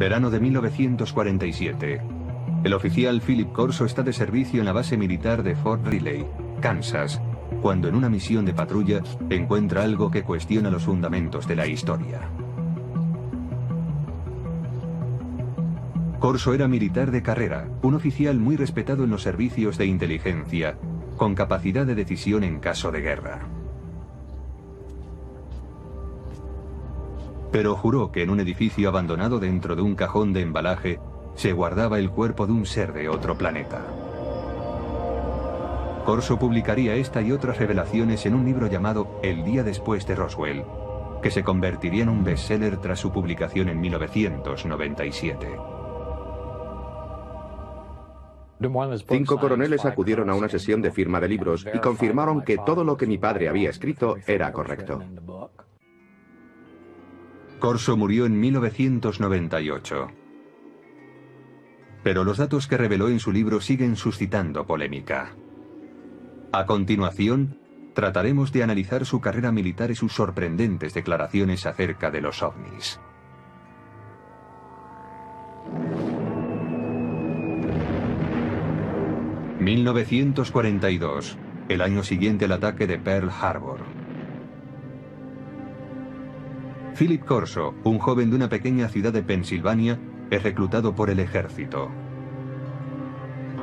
Verano de 1947. El oficial Philip Corso está de servicio en la base militar de Fort Riley, Kansas, cuando en una misión de patrulla encuentra algo que cuestiona los fundamentos de la historia. Corso era militar de carrera, un oficial muy respetado en los servicios de inteligencia, con capacidad de decisión en caso de guerra. Pero juró que en un edificio abandonado dentro de un cajón de embalaje se guardaba el cuerpo de un ser de otro planeta. Corso publicaría esta y otras revelaciones en un libro llamado El día después de Roswell, que se convertiría en un bestseller tras su publicación en 1997. 5 coroneles acudieron a una sesión de firma de libros y confirmaron que todo lo que mi padre había escrito era correcto. Corso murió en 1998. Pero los datos que reveló en su libro siguen suscitando polémica. A continuación, trataremos de analizar su carrera militar y sus sorprendentes declaraciones acerca de los ovnis. ...1942... el año siguiente al ataque de Pearl Harbor. Philip Corso, un joven de una pequeña ciudad de Pensilvania, es reclutado por el ejército.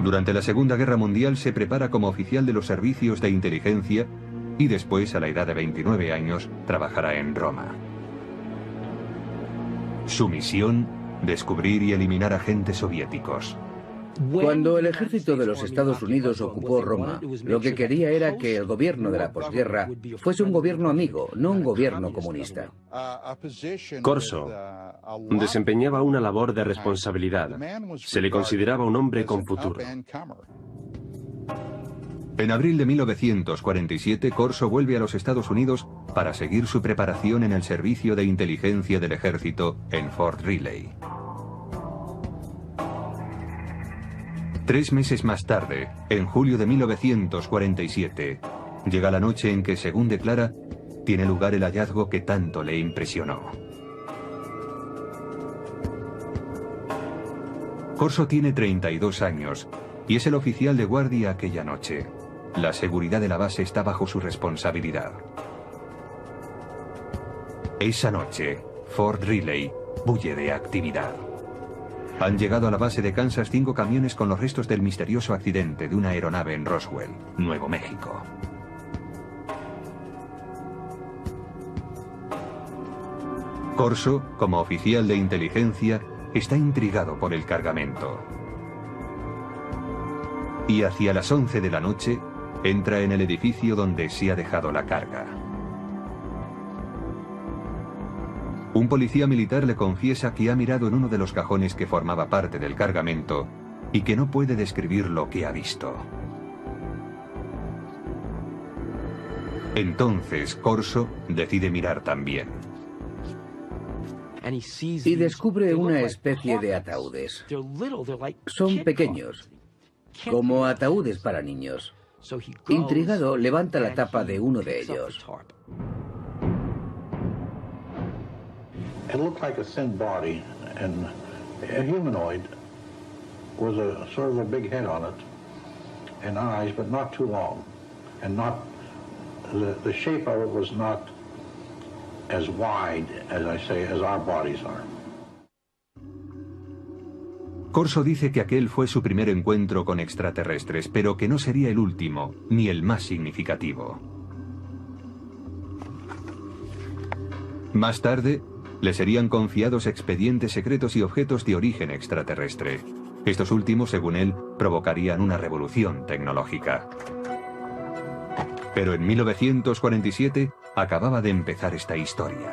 Durante la Segunda Guerra Mundial se prepara como oficial de los servicios de inteligencia y después, a la edad de 29 años, trabajará en Roma. Su misión: descubrir y eliminar agentes soviéticos. Cuando el ejército de los Estados Unidos ocupó Roma, lo que quería era que el gobierno de la posguerra fuese un gobierno amigo, no un gobierno comunista. Corso desempeñaba una labor de responsabilidad. Se le consideraba un hombre con futuro. En abril de 1947, Corso vuelve a los Estados Unidos para seguir su preparación en el servicio de inteligencia del ejército en Fort Riley. 3 meses más tarde, en julio de 1947, llega la noche en que, según declara, tiene lugar el hallazgo que tanto le impresionó. Corso tiene 32 años y es el oficial de guardia aquella noche. La seguridad de la base está bajo su responsabilidad. Esa noche, Fort Riley bulle de actividad. Han llegado a la base de Kansas 5 camiones con los restos del misterioso accidente de una aeronave en Roswell, Nuevo México. Corso, como oficial de inteligencia, está intrigado por el cargamento. Y hacia las 11 de la noche, entra en el edificio donde se ha dejado la carga. Un policía militar le confiesa que ha mirado en uno de los cajones que formaba parte del cargamento y que no puede describir lo que ha visto. Entonces Corso decide mirar también. Y descubre una especie de ataúdes. Son pequeños, como ataúdes para niños. Intrigado, levanta la tapa de uno de ellos. It looked like a thin body and a humanoid with a sort of a big head on it and eyes, but not too long, and not the shape of it was not as wide as I say as our bodies are. Corso dice que aquel fue su primer encuentro con extraterrestres, pero que no sería el último ni el más significativo. Más tarde, le serían confiados expedientes secretos y objetos de origen extraterrestre. Estos últimos, según él, provocarían una revolución tecnológica. Pero en 1947 acababa de empezar esta historia.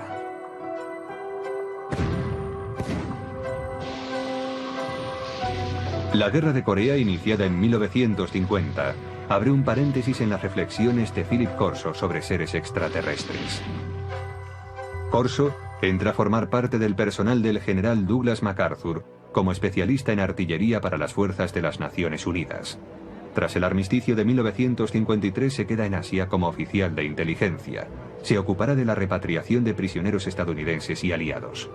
La Guerra de Corea, iniciada en 1950, abre un paréntesis en las reflexiones de Philip Corso sobre seres extraterrestres. Corso entra a formar parte del personal del general Douglas MacArthur como especialista en artillería para las fuerzas de las Naciones Unidas. Tras el armisticio de 1953 se queda en Asia como oficial de inteligencia. Se ocupará de la repatriación de prisioneros estadounidenses y aliados.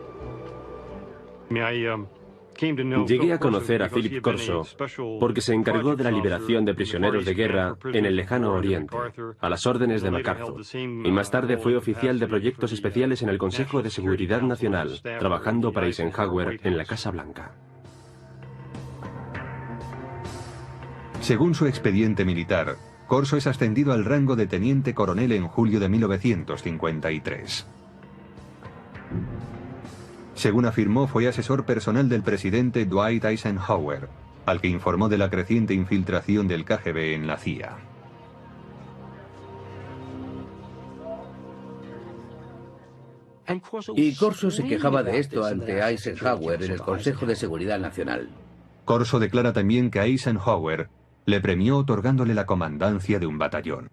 Llegué a conocer a Philip Corso porque se encargó de la liberación de prisioneros de guerra en el lejano Oriente, a las órdenes de MacArthur, y más tarde fue oficial de proyectos especiales en el Consejo de Seguridad Nacional, trabajando para Eisenhower en la Casa Blanca. Según su expediente militar, Corso es ascendido al rango de teniente coronel en julio de 1953. Según afirmó, fue asesor personal del presidente Dwight Eisenhower, al que informó de la creciente infiltración del KGB en la CIA. Y Corso se quejaba de esto ante Eisenhower en el Consejo de Seguridad Nacional. Corso declara también que Eisenhower le premió otorgándole la comandancia de un batallón.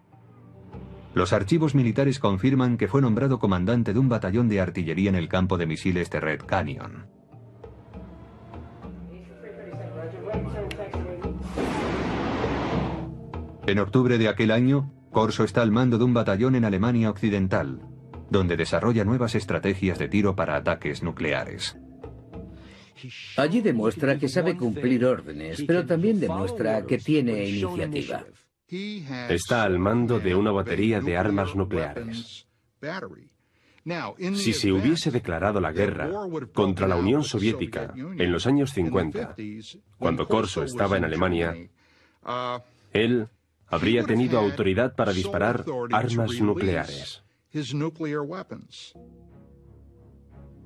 Los archivos militares confirman que fue nombrado comandante de un batallón de artillería en el campo de misiles de Red Canyon. En octubre de aquel año, Corso está al mando de un batallón en Alemania Occidental, donde desarrolla nuevas estrategias de tiro para ataques nucleares. Allí demuestra que sabe cumplir órdenes, pero también demuestra que tiene iniciativa. Está al mando de una batería de armas nucleares. Si se hubiese declarado la guerra contra la Unión Soviética en los años 50, cuando Corso estaba en Alemania, él habría tenido autoridad para disparar armas nucleares.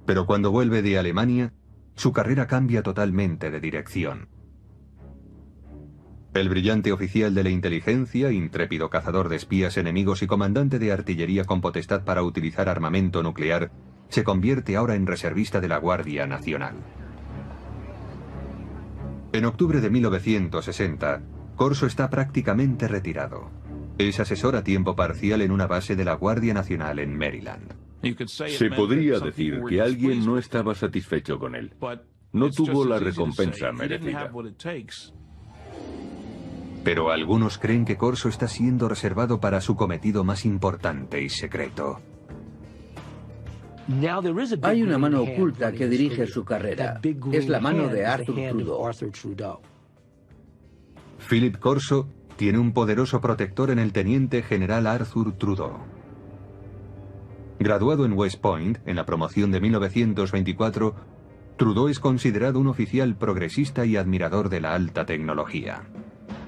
Pero cuando vuelve de Alemania, su carrera cambia totalmente de dirección. El brillante oficial de la inteligencia, intrépido cazador de espías enemigos y comandante de artillería con potestad para utilizar armamento nuclear, se convierte ahora en reservista de la Guardia Nacional. En octubre de 1960, Corso está prácticamente retirado. Es asesor a tiempo parcial en una base de la Guardia Nacional en Maryland. Se podría decir que alguien no estaba satisfecho con él. No tuvo la recompensa merecida. Pero algunos creen que Corso está siendo reservado para su cometido más importante y secreto. Hay una mano oculta que dirige su carrera. Es la mano de Arthur Trudeau. Philip Corso tiene un poderoso protector en el teniente general Arthur Trudeau. Graduado en West Point, en la promoción de 1924, Trudeau es considerado un oficial progresista y admirador de la alta tecnología.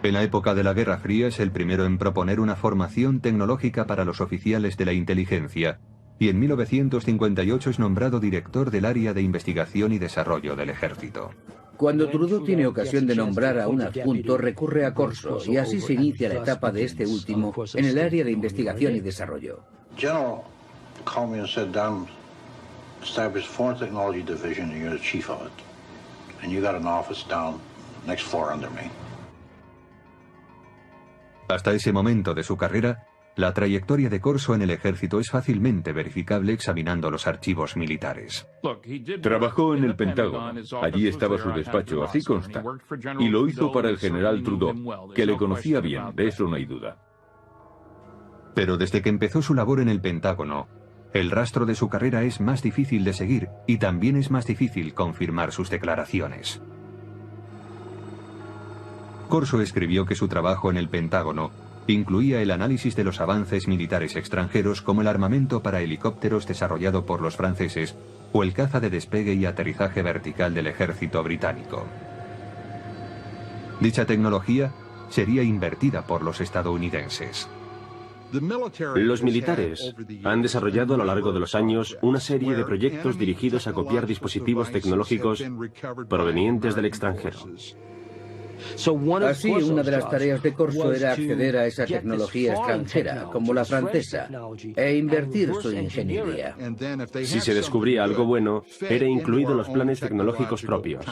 En la época de la Guerra Fría es el primero en proponer una formación tecnológica para los oficiales de la inteligencia, y en 1958 es nombrado director del área de investigación y desarrollo del ejército. Cuando Trudeau tiene ocasión de nombrar a un adjunto, recurre a Corso, y así se inicia la etapa de este último en el área de investigación y desarrollo. General called me and said, "Don, establish Foreign Technology Division, and you're the chief of it. And you got an office down next floor under me." Hasta ese momento de su carrera, la trayectoria de Corso en el ejército es fácilmente verificable examinando los archivos militares. Trabajó en el Pentágono. Allí estaba su despacho, así consta. Y lo hizo para el general Trudeau, que le conocía bien, de eso no hay duda. Pero desde que empezó su labor en el Pentágono, el rastro de su carrera es más difícil de seguir y también es más difícil confirmar sus declaraciones. Corso escribió que su trabajo en el Pentágono incluía el análisis de los avances militares extranjeros como el armamento para helicópteros desarrollado por los franceses o el caza de despegue y aterrizaje vertical del ejército británico. Dicha tecnología sería invertida por los estadounidenses. Los militares han desarrollado a lo largo de los años una serie de proyectos dirigidos a copiar dispositivos tecnológicos provenientes del extranjero. Así, una de las tareas de Corso era acceder a esa tecnología extranjera, como la francesa, e invertir su ingeniería. Si se descubría algo bueno, era incluido en los planes tecnológicos propios.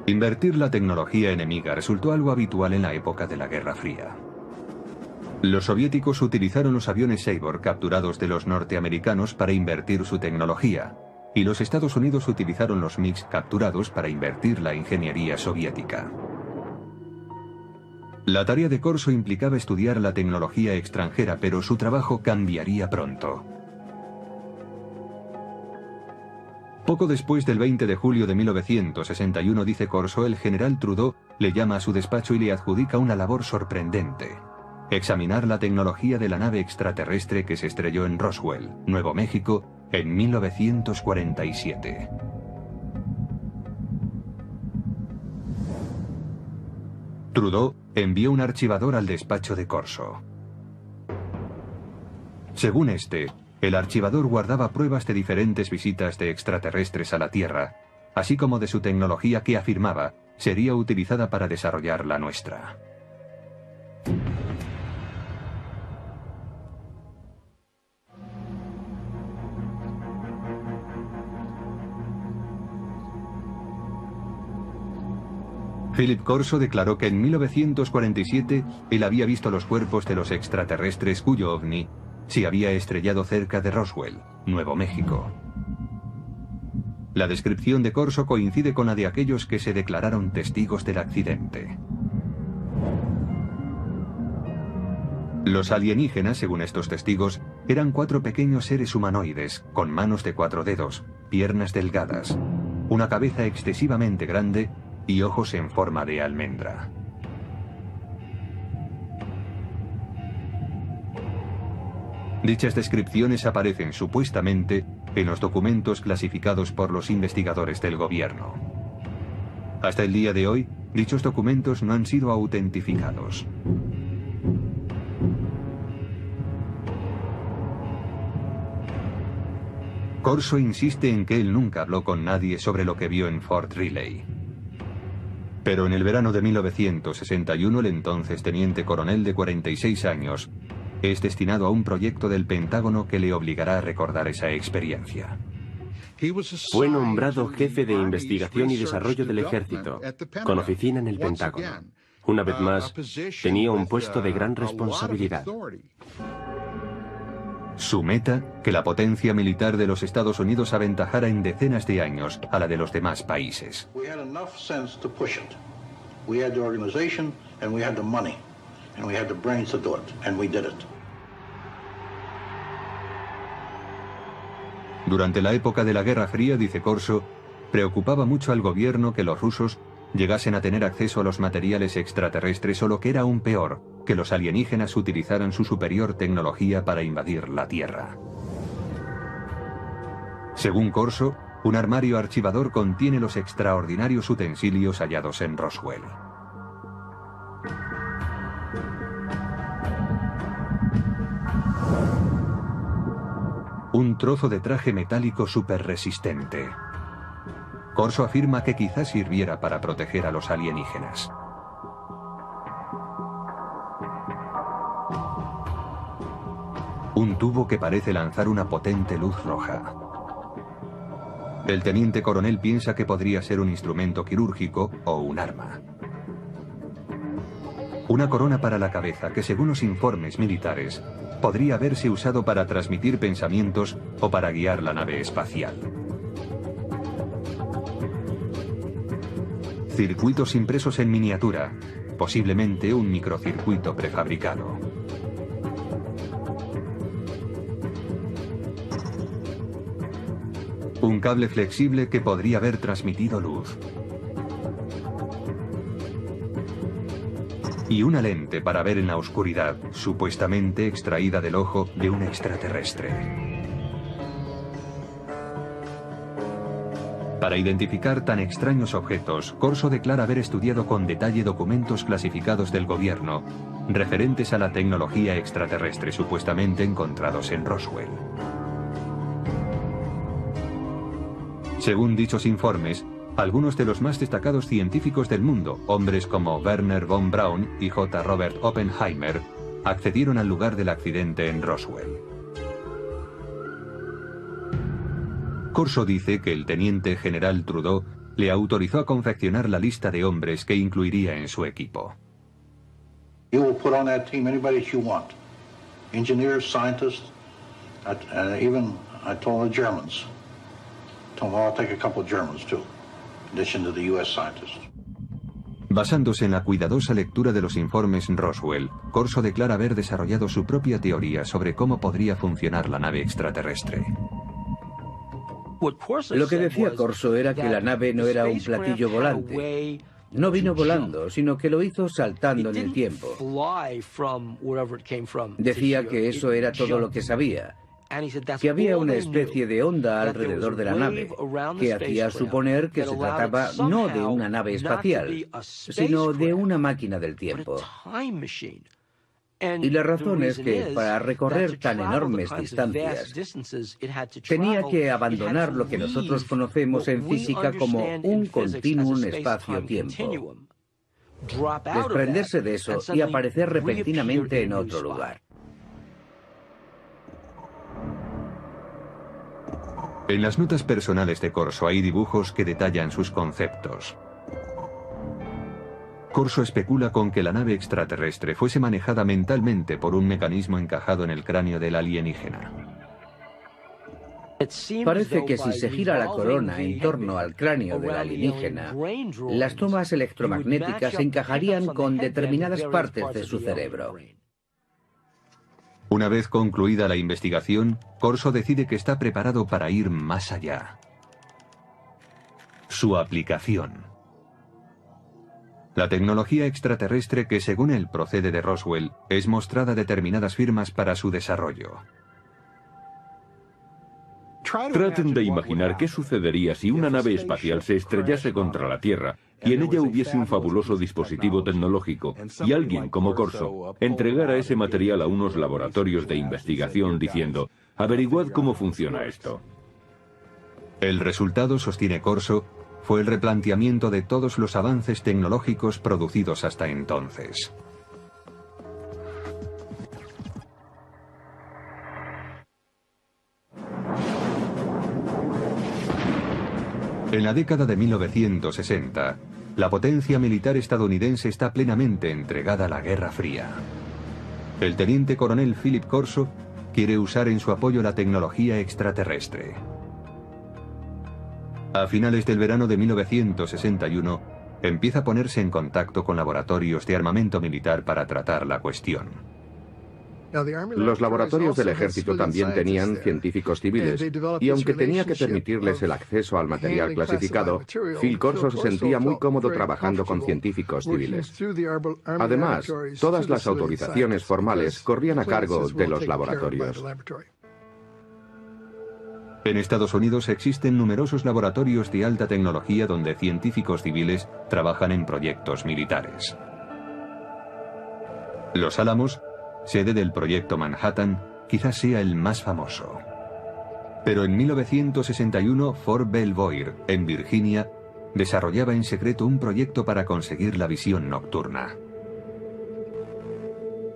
Invertir la tecnología enemiga resultó algo habitual en la época de la Guerra Fría. Los soviéticos utilizaron los aviones Sabor capturados de los norteamericanos para invertir su tecnología, y los Estados Unidos utilizaron los MiGs capturados para invertir la ingeniería soviética. La tarea de Corso implicaba estudiar la tecnología extranjera, pero su trabajo cambiaría pronto. Poco después del 20 de julio de 1961, dice Corso, el general Trudeau le llama a su despacho y le adjudica una labor sorprendente: examinar la tecnología de la nave extraterrestre que se estrelló en Roswell, Nuevo México, en 1947. Trudeau envió un archivador al despacho de Corso. Según este, el archivador guardaba pruebas de diferentes visitas de extraterrestres a la Tierra, así como de su tecnología que afirmaba sería utilizada para desarrollar la nuestra. Philip Corso declaró que en 1947 él había visto los cuerpos de los extraterrestres cuyo ovni se había estrellado cerca de Roswell, Nuevo México. La descripción de Corso coincide con la de aquellos que se declararon testigos del accidente. Los alienígenas, según estos testigos, eran 4 pequeños seres humanoides, con manos de 4 dedos, piernas delgadas, una cabeza excesivamente grande y ojos en forma de almendra. Dichas descripciones aparecen supuestamente en los documentos clasificados por los investigadores del gobierno. Hasta el día de hoy, dichos documentos no han sido autentificados. Corso insiste en que él nunca habló con nadie sobre lo que vio en Fort Riley. Pero en el verano de 1961, el entonces teniente coronel de 46 años es destinado a un proyecto del Pentágono que le obligará a recordar esa experiencia. Fue nombrado jefe de investigación y desarrollo del ejército, con oficina en el Pentágono. Una vez más, tenía un puesto de gran responsabilidad. Su meta, que la potencia militar de los Estados Unidos aventajara en decenas de años a la de los demás países. Durante la época de la Guerra Fría, dice Corso, preocupaba mucho al gobierno que los rusos llegasen a tener acceso a los materiales extraterrestres o, lo que era aún peor, que los alienígenas utilizaran su superior tecnología para invadir la Tierra. Según Corso, un armario archivador contiene los extraordinarios utensilios hallados en Roswell. Un trozo de traje metálico superresistente. Corso afirma que quizás sirviera para proteger a los alienígenas. Un tubo que parece lanzar una potente luz roja. El teniente coronel piensa que podría ser un instrumento quirúrgico o un arma. Una corona para la cabeza que, según los informes militares, podría haberse usado para transmitir pensamientos o para guiar la nave espacial. Circuitos impresos en miniatura, posiblemente un microcircuito prefabricado. Un cable flexible que podría haber transmitido luz. Y una lente para ver en la oscuridad, supuestamente extraída del ojo de un extraterrestre. Para identificar tan extraños objetos, Corso declara haber estudiado con detalle documentos clasificados del gobierno referentes a la tecnología extraterrestre supuestamente encontrados en Roswell. Según dichos informes, algunos de los más destacados científicos del mundo, hombres como Wernher von Braun y J. Robert Oppenheimer, accedieron al lugar del accidente en Roswell. Corso dice que el teniente general Trudeau le autorizó a confeccionar la lista de hombres que incluiría en su equipo. You will put on that team anybody that you want. Engineers, scientists, and even I told the Germans. Told them I'll take a couple of Germans too, in addition to the US scientists. Basándose en la cuidadosa lectura de los informes Roswell, Corso declara haber desarrollado su propia teoría sobre cómo podría funcionar la nave extraterrestre. Lo que decía Corso era que la nave no era un platillo volante. No vino volando, sino que lo hizo saltando en el tiempo. Decía que eso era todo lo que sabía, que había una especie de onda alrededor de la nave, que hacía suponer que se trataba no de una nave espacial, sino de una máquina del tiempo. Y la razón es que para recorrer tan enormes distancias, tenía que abandonar lo que nosotros conocemos en física como un continuum espacio-tiempo, desprenderse de eso y aparecer repentinamente en otro lugar. En las notas personales de Corso hay dibujos que detallan sus conceptos. Corso especula con que la nave extraterrestre fuese manejada mentalmente por un mecanismo encajado en el cráneo del alienígena. Parece que si se gira la corona en torno al cráneo del alienígena, las tomas electromagnéticas se encajarían con determinadas partes de su cerebro. Una vez concluida la investigación, Corso decide que está preparado para ir más allá. Su aplicación. La tecnología extraterrestre que, según él, procede de Roswell, es mostrada a determinadas firmas para su desarrollo. Traten de imaginar qué sucedería si una nave espacial se estrellase contra la Tierra y en ella hubiese un fabuloso dispositivo tecnológico y alguien como Corso entregara ese material a unos laboratorios de investigación diciendo: averiguad cómo funciona esto. El resultado, sostiene Corso, fue el replanteamiento de todos los avances tecnológicos producidos hasta entonces. En la década de 1960, la potencia militar estadounidense está plenamente entregada a la Guerra Fría. El teniente coronel Philip Corso quiere usar en su apoyo la tecnología extraterrestre. A finales del verano de 1961, empieza a ponerse en contacto con laboratorios de armamento militar para tratar la cuestión. Los laboratorios del ejército también tenían científicos civiles, y aunque tenía que permitirles el acceso al material clasificado, Phil Corso se sentía muy cómodo trabajando con científicos civiles. Además, todas las autorizaciones formales corrían a cargo de los laboratorios. En Estados Unidos existen numerosos laboratorios de alta tecnología donde científicos civiles trabajan en proyectos militares. Los Álamos, sede del proyecto Manhattan, quizás sea el más famoso. Pero en 1961, Fort Belvoir, en Virginia, desarrollaba en secreto un proyecto para conseguir la visión nocturna.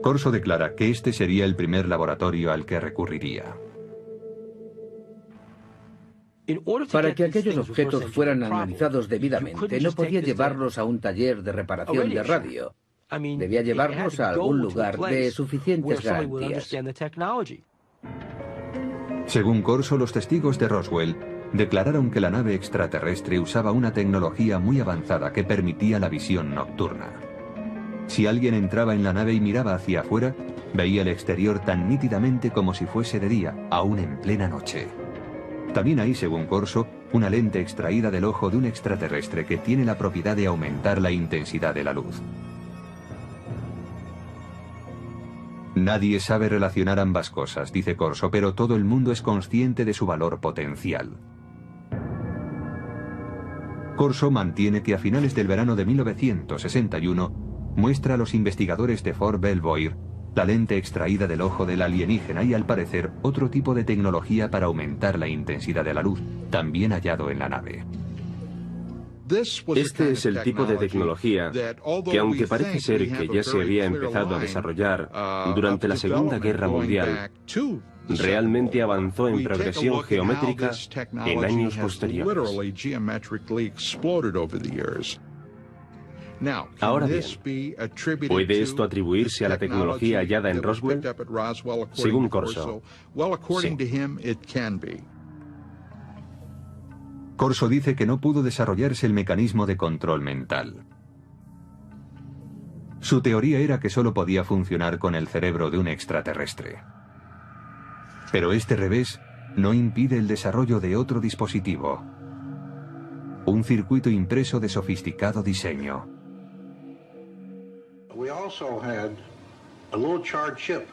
Corso declara que este sería el primer laboratorio al que recurriría. Para que aquellos objetos fueran analizados debidamente, no podía llevarlos a un taller de reparación de radio. Debía llevarlos a algún lugar de suficientes garantías. Según Corso, los testigos de Roswell declararon que la nave extraterrestre usaba una tecnología muy avanzada que permitía la visión nocturna. Si alguien entraba en la nave y miraba hacia afuera, veía el exterior tan nítidamente como si fuese de día, aún en plena noche. También hay, según Corso, una lente extraída del ojo de un extraterrestre que tiene la propiedad de aumentar la intensidad de la luz. Nadie sabe relacionar ambas cosas, dice Corso, pero todo el mundo es consciente de su valor potencial. Corso mantiene que a finales del verano de 1961 muestra a los investigadores de Fort Belvoir la lente extraída del ojo del alienígena y, al parecer, otro tipo de tecnología para aumentar la intensidad de la luz, también hallado en la nave. Este es el tipo de tecnología que, aunque parece ser que ya se había empezado a desarrollar durante la Segunda Guerra Mundial, realmente avanzó en progresión geométrica en años posteriores. Ahora bien, ¿puede esto atribuirse a la tecnología hallada en Roswell? Según Corso, sí. Corso dice que no pudo desarrollarse el mecanismo de control mental. Su teoría era que solo podía funcionar con el cerebro de un extraterrestre. Pero este revés no impide el desarrollo de otro dispositivo. Un circuito impreso de sofisticado diseño. We also had a little charred chip.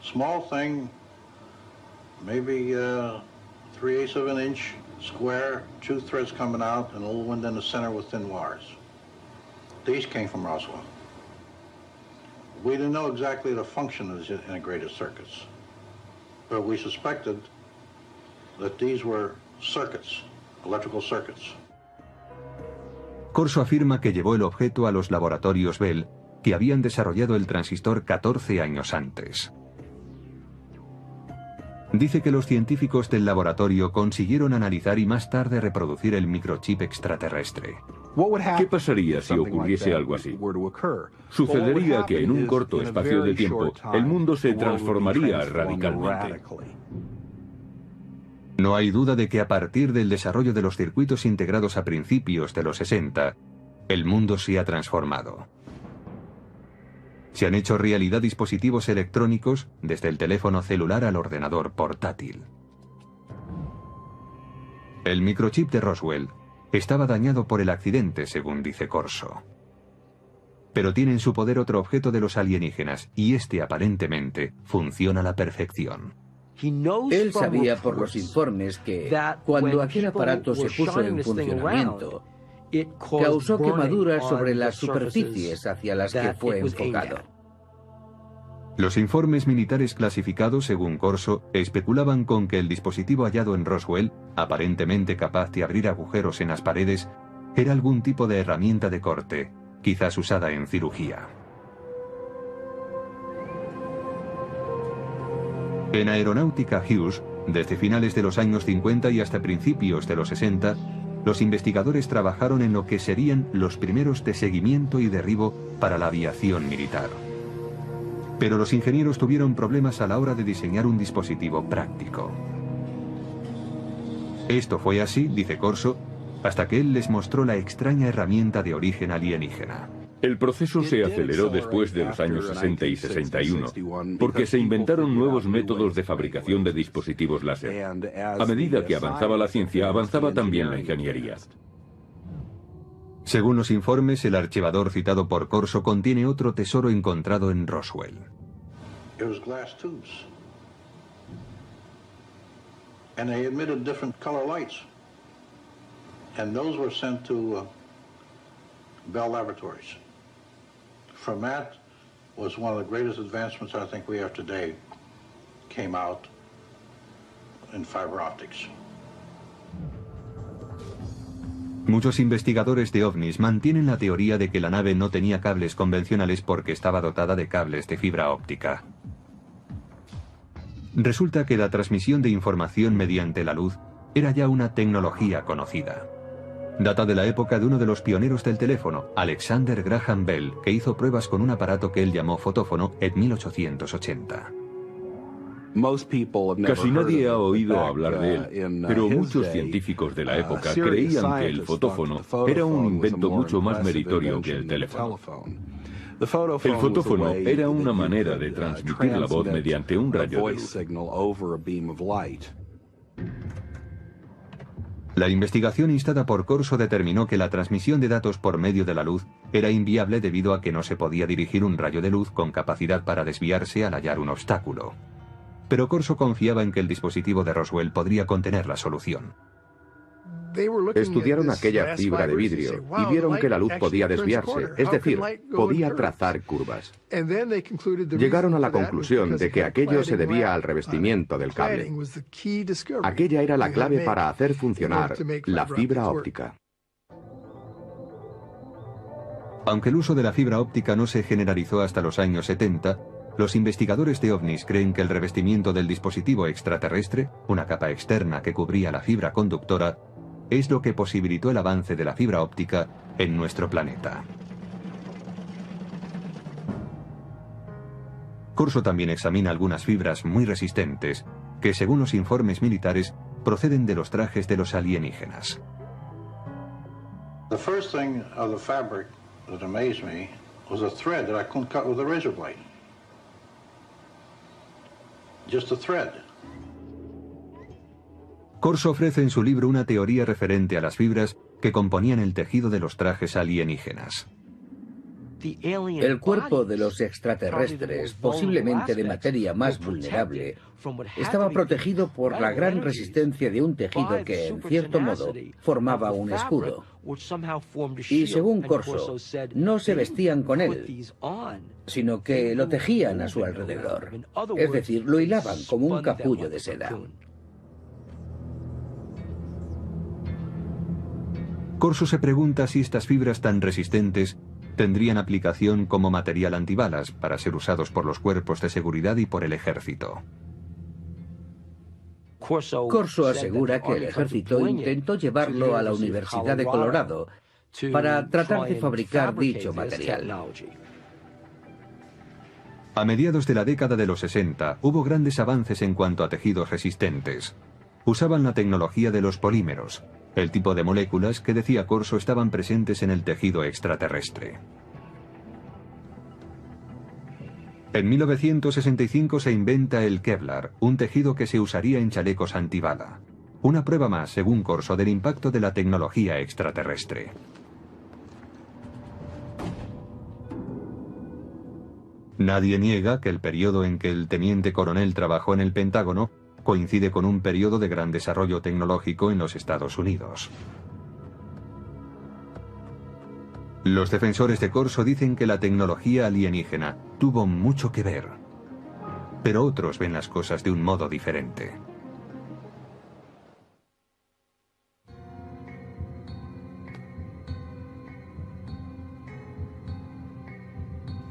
Small thing, maybe 3/8 of an inch square, 2 threads coming out, and a little one in the center with thin wires. These came from Roswell. We didn't know exactly the function of these integrated circuits, but we suspected that these were circuits, electrical circuits. Corso afirma que llevó el objeto a los laboratorios Bell, que habían desarrollado el transistor 14 años antes. Dice que los científicos del laboratorio consiguieron analizar y más tarde reproducir el microchip extraterrestre. ¿Qué pasaría si ocurriese algo así? Sucedería que en un corto espacio de tiempo el mundo se transformaría radicalmente. No hay duda de que a partir del desarrollo de los circuitos integrados a principios de los 60, el mundo se ha transformado. Se han hecho realidad dispositivos electrónicos desde el teléfono celular al ordenador portátil. El microchip de Roswell estaba dañado por el accidente, según dice Corso. Pero tiene en su poder otro objeto de los alienígenas, y este aparentemente funciona a la perfección. Él sabía por los informes que cuando aquel aparato se puso en funcionamiento, causó quemaduras sobre las superficies hacia las que fue enfocado. Los informes militares clasificados, según Corso, especulaban con que el dispositivo hallado en Roswell, aparentemente capaz de abrir agujeros en las paredes, era algún tipo de herramienta de corte, quizás usada en cirugía. En Aeronáutica Hughes, desde finales de los años 50 y hasta principios de los 60, los investigadores trabajaron en lo que serían los primeros de seguimiento y derribo para la aviación militar. Pero los ingenieros tuvieron problemas a la hora de diseñar un dispositivo práctico. Esto fue así, dice Corso, hasta que él les mostró la extraña herramienta de origen alienígena. El proceso se aceleró después de los años 60 y 61, porque se inventaron nuevos métodos de fabricación de dispositivos láser. A medida que avanzaba la ciencia, avanzaba también la ingeniería. Según los informes, el archivador citado por Corso contiene otro tesoro encontrado en Roswell. It was glass tubes. And they emitted different color lights. And those were sent to Bell Laboratories. From that was one of the greatest advancements I think we have today, came out in fiber optics. Muchos investigadores de ovnis mantienen la teoría de que la nave no tenía cables convencionales porque estaba dotada de cables de fibra óptica. Resulta que la transmisión de información mediante la luz era ya una tecnología conocida. Data de la época de uno de los pioneros del teléfono, Alexander Graham Bell, que hizo pruebas con un aparato que él llamó fotófono en 1880. Casi nadie ha oído hablar de él, pero muchos científicos de la época creían que el fotófono era un invento mucho más meritorio que el teléfono. El fotófono era una manera de transmitir la voz mediante un rayo de luz. La investigación instada por Corso determinó que la transmisión de datos por medio de la luz era inviable debido a que no se podía dirigir un rayo de luz con capacidad para desviarse al hallar un obstáculo. Pero Corso confiaba en que el dispositivo de Roswell podría contener la solución. Estudiaron aquella fibra de vidrio y vieron que la luz podía desviarse, es decir, podía trazar curvas. Llegaron a la conclusión de que aquello se debía al revestimiento del cable. Aquella era la clave para hacer funcionar la fibra óptica. Aunque el uso de la fibra óptica no se generalizó hasta los años 70, los investigadores de ovnis creen que el revestimiento del dispositivo extraterrestre, una capa externa que cubría la fibra conductora, es lo que posibilitó el avance de la fibra óptica en nuestro planeta. Corso también examina algunas fibras muy resistentes que, según los informes militares, proceden de los trajes de los alienígenas. The first thing of the fabric that amazed me was a thread that I couldn't cut with a razor blade. Just a thread. Corso ofrece en su libro una teoría referente a las fibras que componían el tejido de los trajes alienígenas. El cuerpo de los extraterrestres, posiblemente de materia más vulnerable, estaba protegido por la gran resistencia de un tejido que, en cierto modo, formaba un escudo. Y según Corso, no se vestían con él, sino que lo tejían a su alrededor. Es decir, lo hilaban como un capullo de seda. Corso se pregunta si estas fibras tan resistentes tendrían aplicación como material antibalas para ser usados por los cuerpos de seguridad y por el ejército. Corso asegura que el ejército intentó llevarlo a la Universidad de Colorado para tratar de fabricar dicho material. A mediados de la década de los 60 hubo grandes avances en cuanto a tejidos resistentes. Usaban la tecnología de los polímeros, el tipo de moléculas que, decía Corso, estaban presentes en el tejido extraterrestre. En 1965 se inventa el Kevlar, un tejido que se usaría en chalecos antibala. Una prueba más, según Corso, del impacto de la tecnología extraterrestre. Nadie niega que el periodo en que el teniente coronel trabajó en el Pentágono coincide con un periodo de gran desarrollo tecnológico en los Estados Unidos. Los defensores de Corso dicen que la tecnología alienígena tuvo mucho que ver, pero otros ven las cosas de un modo diferente.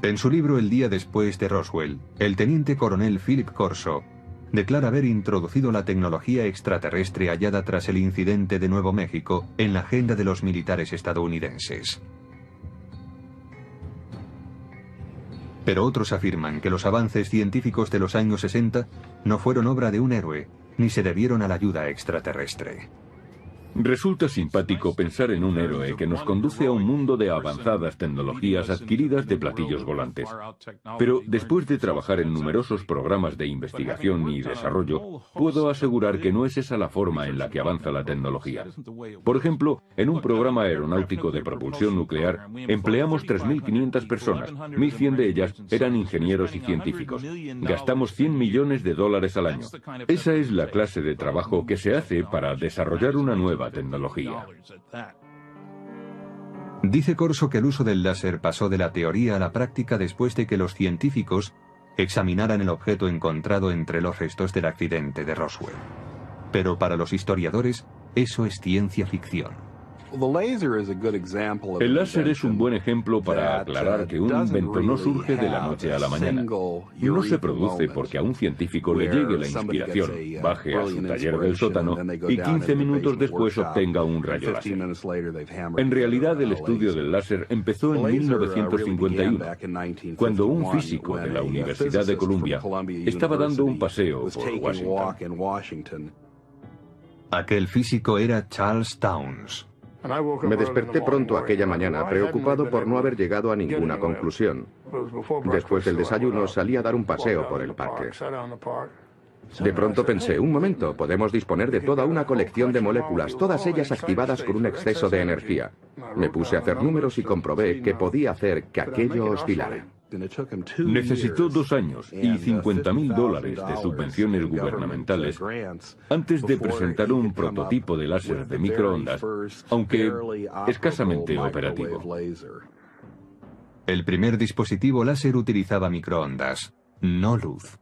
En su libro El día después de Roswell, el teniente coronel Philip Corso declara haber introducido la tecnología extraterrestre hallada tras el incidente de Nuevo México en la agenda de los militares estadounidenses. Pero otros afirman que los avances científicos de los años 60 no fueron obra de un héroe, ni se debieron a la ayuda extraterrestre. Resulta simpático pensar en un héroe que nos conduce a un mundo de avanzadas tecnologías adquiridas de platillos volantes. Pero después de trabajar en numerosos programas de investigación y desarrollo, puedo asegurar que no es esa la forma en la que avanza la tecnología. Por ejemplo, en un programa aeronáutico de propulsión nuclear, empleamos 3.500 personas, 1.100 de ellas eran ingenieros y científicos. Gastamos $100 millones al año. Esa es la clase de trabajo que se hace para desarrollar una nueva tecnología. Dice Corso que el uso del láser pasó de la teoría a la práctica después de que los científicos examinaran el objeto encontrado entre los restos del accidente de Roswell. Pero para los historiadores, eso es ciencia ficción. El láser es un buen ejemplo para aclarar que un invento no surge de la noche a la mañana. No se produce porque a un científico le llegue la inspiración, baje a su taller del sótano y 15 minutos después obtenga un rayo láser. En realidad, el estudio del láser empezó en 1951, cuando un físico de la Universidad de Columbia estaba dando un paseo por Washington. Aquel físico era Charles Townes. Me desperté pronto aquella mañana, preocupado por no haber llegado a ninguna conclusión. Después del desayuno salí a dar un paseo por el parque. De pronto pensé, un momento, podemos disponer de toda una colección de moléculas, todas ellas activadas con un exceso de energía. Me puse a hacer números y comprobé que podía hacer que aquello oscilara. Necesitó 2 años y $50.000 de subvenciones gubernamentales antes de presentar un prototipo de láser de microondas, aunque escasamente operativo. El primer dispositivo láser utilizaba microondas, no luz.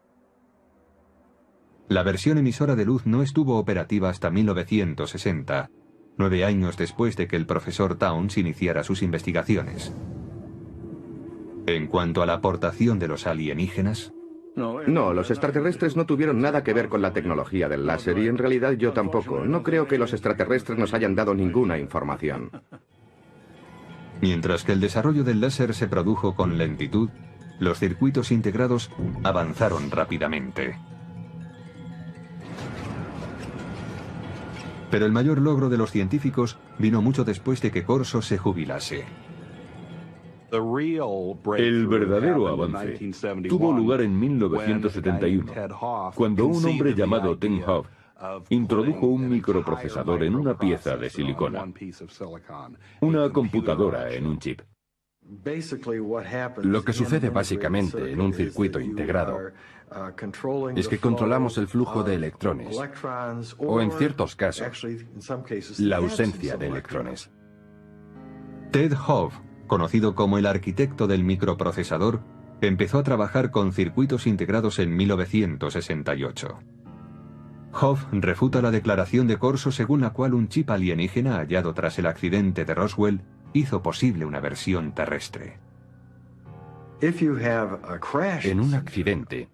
La versión emisora de luz no estuvo operativa hasta 1960, 9 años después de que el profesor Townes iniciara sus investigaciones. En cuanto a la aportación de los alienígenas... No, los extraterrestres no tuvieron nada que ver con la tecnología del láser y en realidad yo tampoco. No creo que los extraterrestres nos hayan dado ninguna información. Mientras que el desarrollo del láser se produjo con lentitud, los circuitos integrados avanzaron rápidamente. Pero el mayor logro de los científicos vino mucho después de que Corso se jubilase. El verdadero avance tuvo lugar en 1971, cuando un hombre llamado Tim Hoff introdujo un microprocesador en una pieza de silicona, una computadora en un chip. Lo que sucede básicamente en un circuito integrado es que controlamos el flujo de electrones, o en ciertos casos, la ausencia de electrones. Ted Hove, conocido como el arquitecto del microprocesador, empezó a trabajar con circuitos integrados en 1968. Hove refuta la declaración de Corso según la cual un chip alienígena hallado tras el accidente de Roswell hizo posible una versión terrestre. En un accidente,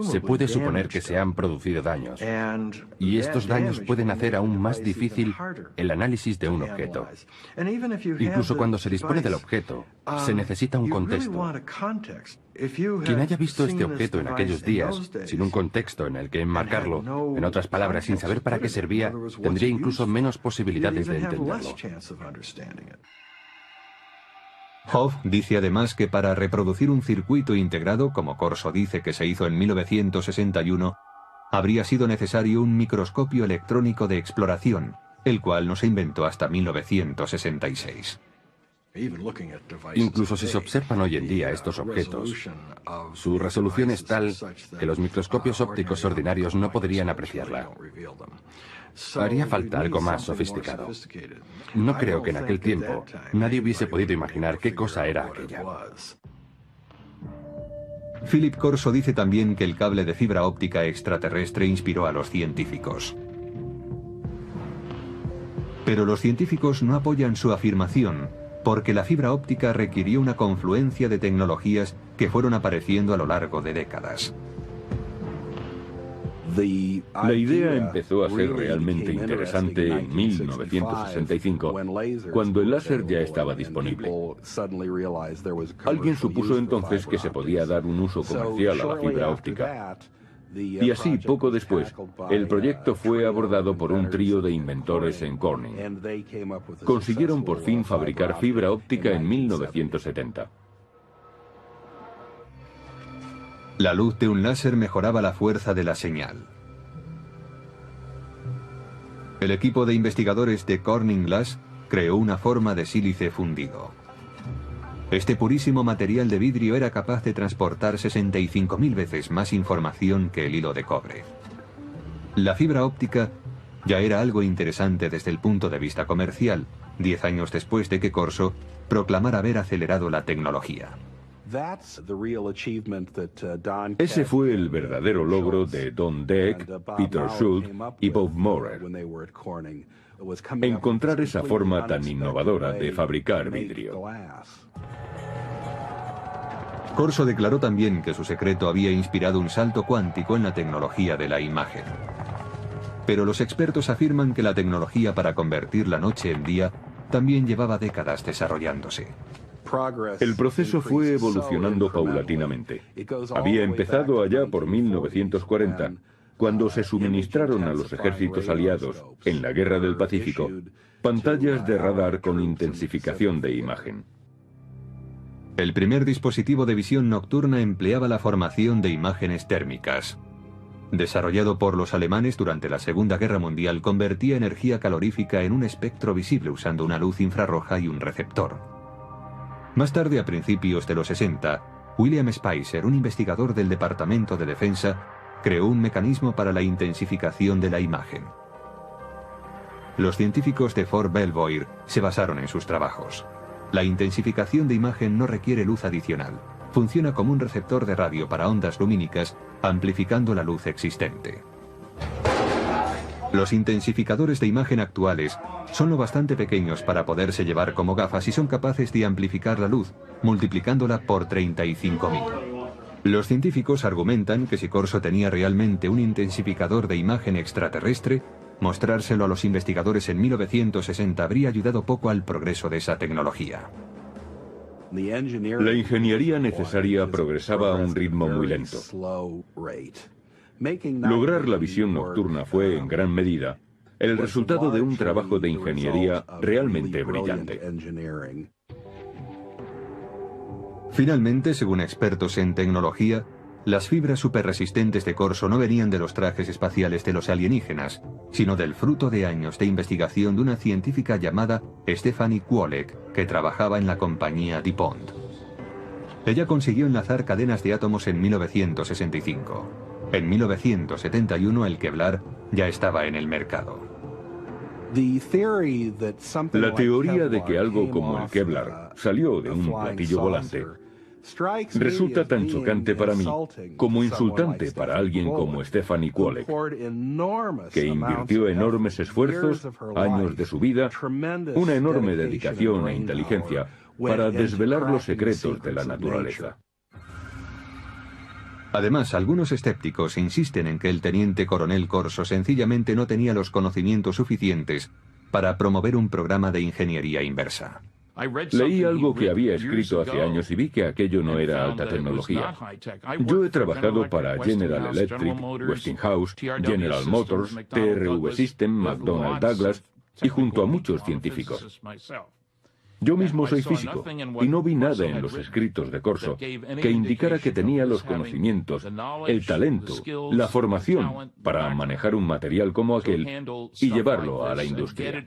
se puede suponer que se han producido daños, y estos daños pueden hacer aún más difícil el análisis de un objeto. Incluso cuando se dispone del objeto, se necesita un contexto. Quien haya visto este objeto en aquellos días, sin un contexto en el que enmarcarlo, en otras palabras, sin saber para qué servía, tendría incluso menos posibilidades de entenderlo. Hove dice además que para reproducir un circuito integrado, como Corso dice que se hizo en 1961, habría sido necesario un microscopio electrónico de exploración, el cual no se inventó hasta 1966. Incluso si se observan hoy en día estos objetos, su resolución es tal que los microscopios ópticos ordinarios no podrían apreciarla. Haría falta algo más sofisticado. No creo que en aquel tiempo nadie hubiese podido imaginar qué cosa era aquella. Philip Corso dice también que el cable de fibra óptica extraterrestre inspiró a los científicos. Pero los científicos no apoyan su afirmación, porque la fibra óptica requirió una confluencia de tecnologías que fueron apareciendo a lo largo de décadas. La idea empezó a ser realmente interesante en 1965, cuando el láser ya estaba disponible. Alguien supuso entonces que se podía dar un uso comercial a la fibra óptica. Y así, poco después, el proyecto fue abordado por un trío de inventores en Corning. Consiguieron por fin fabricar fibra óptica en 1970. La luz de un láser mejoraba la fuerza de la señal. El equipo de investigadores de Corning Glass creó una forma de sílice fundido. Este purísimo material de vidrio era capaz de transportar 65.000 veces más información que el hilo de cobre. La fibra óptica ya era algo interesante desde el punto de vista comercial, 10 años después de que Corso proclamara haber acelerado la tecnología. Ese fue el verdadero logro de Don Deck, Peter Schultz y Bob Maurer. Encontrar esa forma tan innovadora de fabricar vidrio. Corso declaró también que su secreto había inspirado un salto cuántico en la tecnología de la imagen. Pero los expertos afirman que la tecnología para convertir la noche en día también llevaba décadas desarrollándose. El proceso fue evolucionando paulatinamente. Había empezado allá por 1940, cuando se suministraron a los ejércitos aliados, en la Guerra del Pacífico, pantallas de radar con intensificación de imagen. El primer dispositivo de visión nocturna empleaba la formación de imágenes térmicas. Desarrollado por los alemanes durante la Segunda Guerra Mundial, convertía energía calorífica en un espectro visible usando una luz infrarroja y un receptor. Más tarde, a principios de los 60, William Spicer, un investigador del Departamento de Defensa, creó un mecanismo para la intensificación de la imagen. Los científicos de Fort Belvoir se basaron en sus trabajos. La intensificación de imagen no requiere luz adicional. Funciona como un receptor de radio para ondas lumínicas, amplificando la luz existente. Los intensificadores de imagen actuales son lo bastante pequeños para poderse llevar como gafas y son capaces de amplificar la luz, multiplicándola por 35.000. Los científicos argumentan que si Corso tenía realmente un intensificador de imagen extraterrestre, mostrárselo a los investigadores en 1960 habría ayudado poco al progreso de esa tecnología. La ingeniería necesaria progresaba a un ritmo muy lento. Lograr la visión nocturna fue, en gran medida, el resultado de un trabajo de ingeniería realmente brillante. Finalmente, según expertos en tecnología, Las fibras superresistentes de Corso no venían de los trajes espaciales de los alienígenas, sino del fruto de años de investigación de una científica llamada Stephanie Kwolek, que trabajaba en la compañía DuPont. Ella consiguió enlazar cadenas de átomos en 1965. En 1971 el Kevlar ya estaba en el mercado. La teoría de que algo como el Kevlar salió de un platillo volante resulta tan chocante para mí como insultante para alguien como Stephanie Kwolek, que invirtió enormes esfuerzos, años de su vida, una enorme dedicación e inteligencia para desvelar los secretos de la naturaleza. Además, algunos escépticos insisten en que el teniente coronel Corso sencillamente no tenía los conocimientos suficientes para promover un programa de ingeniería inversa. Leí algo que había escrito hace años y vi que aquello no era alta tecnología. Yo he trabajado para General Electric, Westinghouse, General Motors, TRV System, McDonnell Douglas y junto a muchos científicos. Yo mismo soy físico y no vi nada en los escritos de Corso que indicara que tenía los conocimientos, el talento, la formación para manejar un material como aquel y llevarlo a la industria.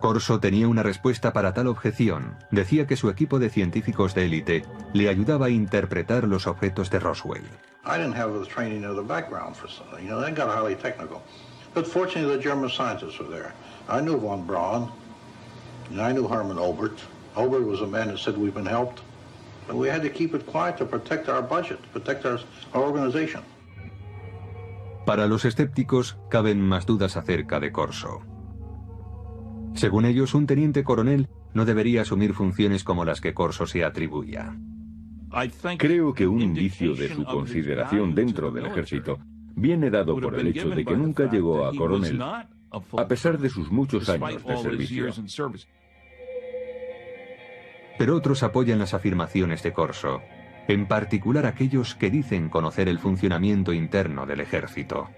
Corso tenía una respuesta para tal objeción. Decía que su equipo de científicos de élite le ayudaba a interpretar los objetos de Roswell. I didn't have the training or the background for something. You know, they got highly technical. But fortunately, the German scientists were there. I knew von Braun, and I knew Hermann Oberth. Oberth was a man who said we've been helped. But we had to keep it quiet to protect our budget, protect our organization. Para los escépticos, caben más dudas acerca de Corso. Según ellos, un teniente coronel no debería asumir funciones como las que Corso se atribuía. Creo que un indicio de su consideración dentro del ejército viene dado por el hecho de que nunca llegó a coronel, a pesar de sus muchos años de servicio. Pero otros apoyan las afirmaciones de Corso, en particular aquellos que dicen conocer el funcionamiento interno del ejército.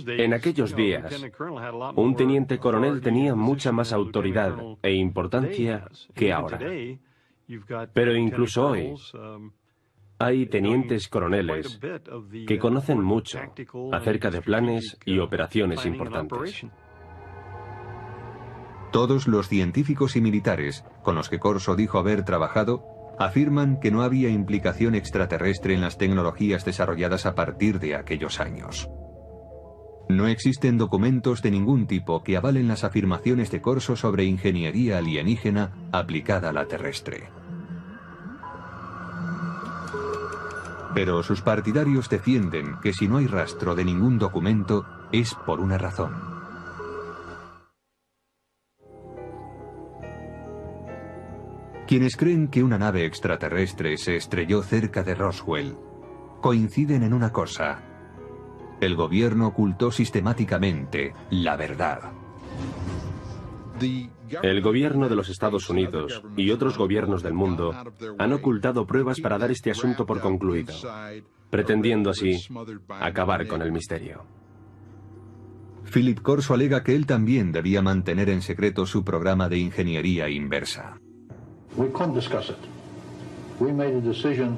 En aquellos días, un teniente coronel tenía mucha más autoridad e importancia que ahora. Pero incluso hoy, hay tenientes coroneles que conocen mucho acerca de planes y operaciones importantes. Todos los científicos y militares con los que Corso dijo haber trabajado afirman que no había implicación extraterrestre en las tecnologías desarrolladas a partir de aquellos años. No existen documentos de ningún tipo que avalen las afirmaciones de Corso sobre ingeniería alienígena aplicada a la terrestre. Pero sus partidarios defienden que si no hay rastro de ningún documento es por una razón. Quienes creen que una nave extraterrestre se estrelló cerca de Roswell coinciden en una cosa: el gobierno ocultó sistemáticamente la verdad. El gobierno de los Estados Unidos y otros gobiernos del mundo han ocultado pruebas para dar este asunto por concluido, pretendiendo así acabar con el misterio. Philip Corso alega que él también debía mantener en secreto su programa de ingeniería inversa. We couldn't discuss it. We made a decision.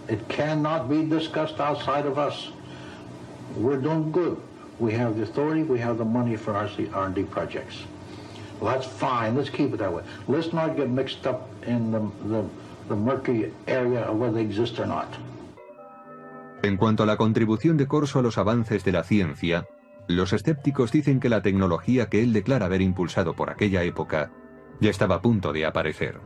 It cannot be discussed outside of us. We're doing good. We have the authority, we have the money for our R&D projects. Well, that's fine. Let's keep it that way. Let's not get mixed up in the murky area of whether they exist or not. En cuanto a la contribución de Corso a los avances de la ciencia, los escépticos dicen que la tecnología que él declara haber impulsado por aquella época ya estaba a punto de aparecer.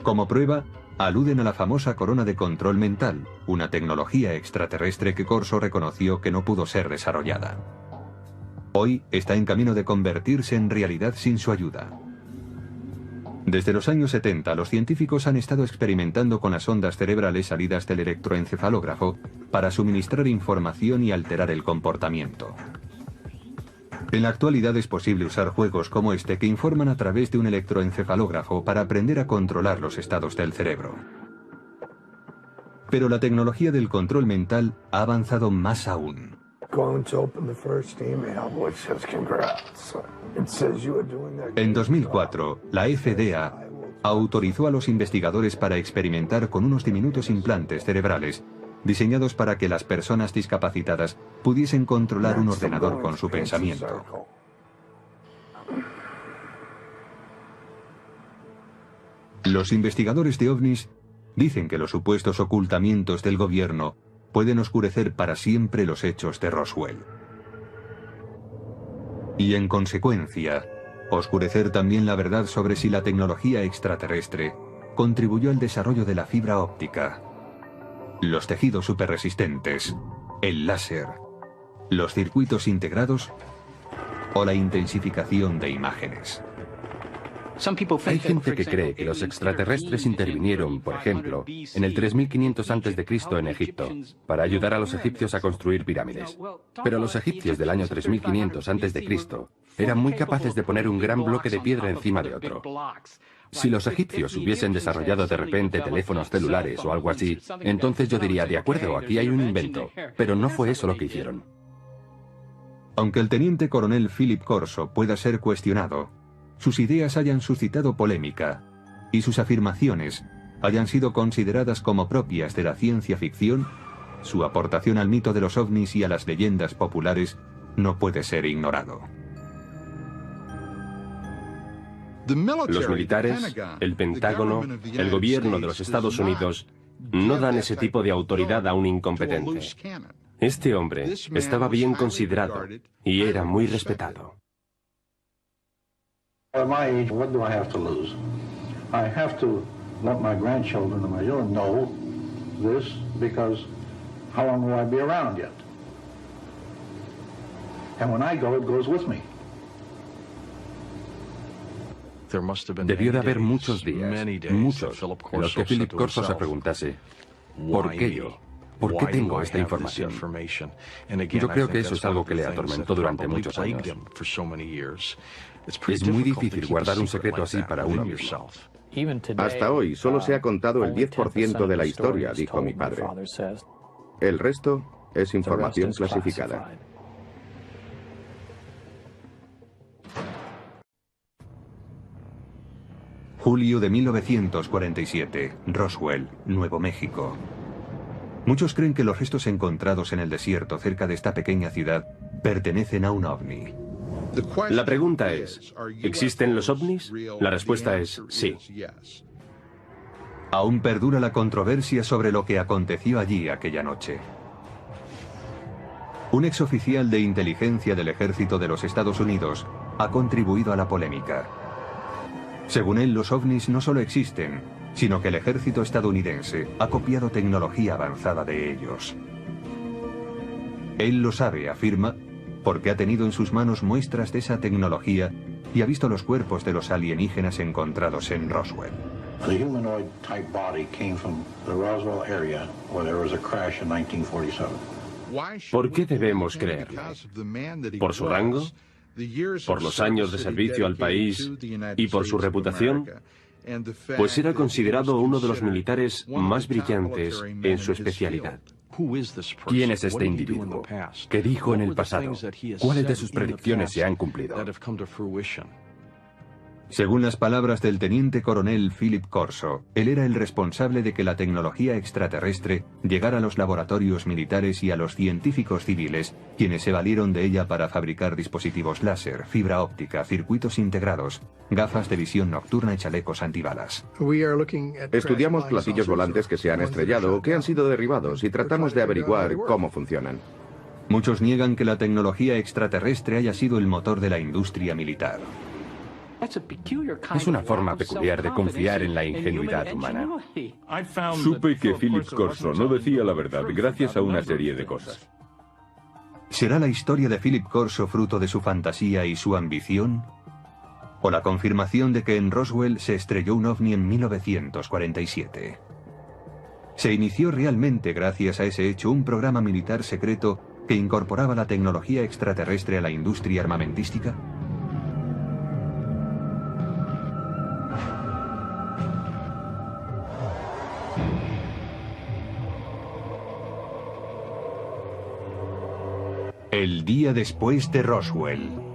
Como prueba, aluden a la famosa corona de control mental, una tecnología extraterrestre que Corso reconoció que no pudo ser desarrollada. Hoy está en camino de convertirse en realidad sin su ayuda. Desde los años 70, los científicos han estado experimentando con las ondas cerebrales salidas del electroencefalógrafo para suministrar información y alterar el comportamiento. En la actualidad es posible usar juegos como este que informan a través de un electroencefalógrafo para aprender a controlar los estados del cerebro. Pero la tecnología del control mental ha avanzado más aún. En 2004, la FDA autorizó a los investigadores para experimentar con unos diminutos implantes cerebrales diseñados para que las personas discapacitadas pudiesen controlar un ordenador con su pensamiento. Los investigadores de ovnis dicen que los supuestos ocultamientos del gobierno pueden oscurecer para siempre los hechos de Roswell. Y en consecuencia, oscurecer también la verdad sobre si la tecnología extraterrestre contribuyó al desarrollo de la fibra óptica, los tejidos superresistentes, el láser, los circuitos integrados o la intensificación de imágenes. Hay gente que cree que los extraterrestres intervinieron, por ejemplo, en el 3500 a.C. en Egipto, para ayudar a los egipcios a construir pirámides. Pero los egipcios del año 3500 a.C. eran muy capaces de poner un gran bloque de piedra encima de otro. Si los egipcios hubiesen desarrollado de repente teléfonos celulares o algo así, entonces yo diría, de acuerdo, aquí hay un invento. Pero no fue eso lo que hicieron. Aunque el teniente coronel Philip Corso pueda ser cuestionado, sus ideas hayan suscitado polémica y sus afirmaciones hayan sido consideradas como propias de la ciencia ficción, su aportación al mito de los ovnis y a las leyendas populares no puede ser ignorado. Los militares, el Pentágono, el gobierno de los Estados Unidos no dan ese tipo de autoridad a un incompetente. Este hombre estaba bien considerado y era muy respetado. At my age, what do I have to lose? I have to let my grandchildren and my children know this, because how long will I be around yet? And when I go, it goes with me. Debió de haber muchos días, muchos, en los que Philip Corso se preguntase, ¿por qué yo? ¿Por qué tengo esta información? Yo creo que eso es algo que le atormentó durante muchos años. Es muy difícil guardar un secreto así para uno mismo. Hasta hoy solo se ha contado el 10% de la historia, dijo mi padre. El resto es información clasificada. Julio de 1947, Roswell, Nuevo México. Muchos creen que los restos encontrados en el desierto cerca de esta pequeña ciudad pertenecen a un ovni. La pregunta es, ¿existen los ovnis? La respuesta es sí. Aún perdura la controversia sobre lo que aconteció allí aquella noche. Un exoficial de inteligencia del ejército de los Estados Unidos ha contribuido a la polémica. Según él, los ovnis no solo existen, sino que el ejército estadounidense ha copiado tecnología avanzada de ellos. Él lo sabe, afirma, porque ha tenido en sus manos muestras de esa tecnología y ha visto los cuerpos de los alienígenas encontrados en Roswell. The humanoid type body came from the Roswell area where there was a crash in 1947. ¿Por qué debemos creerle? ¿Por su rango? ¿Por los años de servicio al país y por su reputación? Pues era considerado uno de los militares más brillantes en su especialidad. ¿Quién es este individuo? ¿Qué dijo en el pasado? ¿Cuáles de sus predicciones se han cumplido? Según las palabras del teniente coronel Philip Corso, él era el responsable de que la tecnología extraterrestre llegara a los laboratorios militares y a los científicos civiles, quienes se valieron de ella para fabricar dispositivos láser, fibra óptica, circuitos integrados, gafas de visión nocturna y chalecos antibalas. Estudiamos platillos volantes que se han estrellado o que han sido derribados y tratamos de averiguar cómo funcionan. Muchos niegan que la tecnología extraterrestre haya sido el motor de la industria militar. Es una forma peculiar de confiar en la ingenuidad humana. Supe que Philip Corso no decía la verdad gracias a una serie de cosas. ¿Será la historia de Philip Corso fruto de su fantasía y su ambición? ¿O la confirmación de que en Roswell se estrelló un ovni en 1947? ¿Se inició realmente gracias a ese hecho un programa militar secreto que incorporaba la tecnología extraterrestre a la industria armamentística? El día después de Roswell.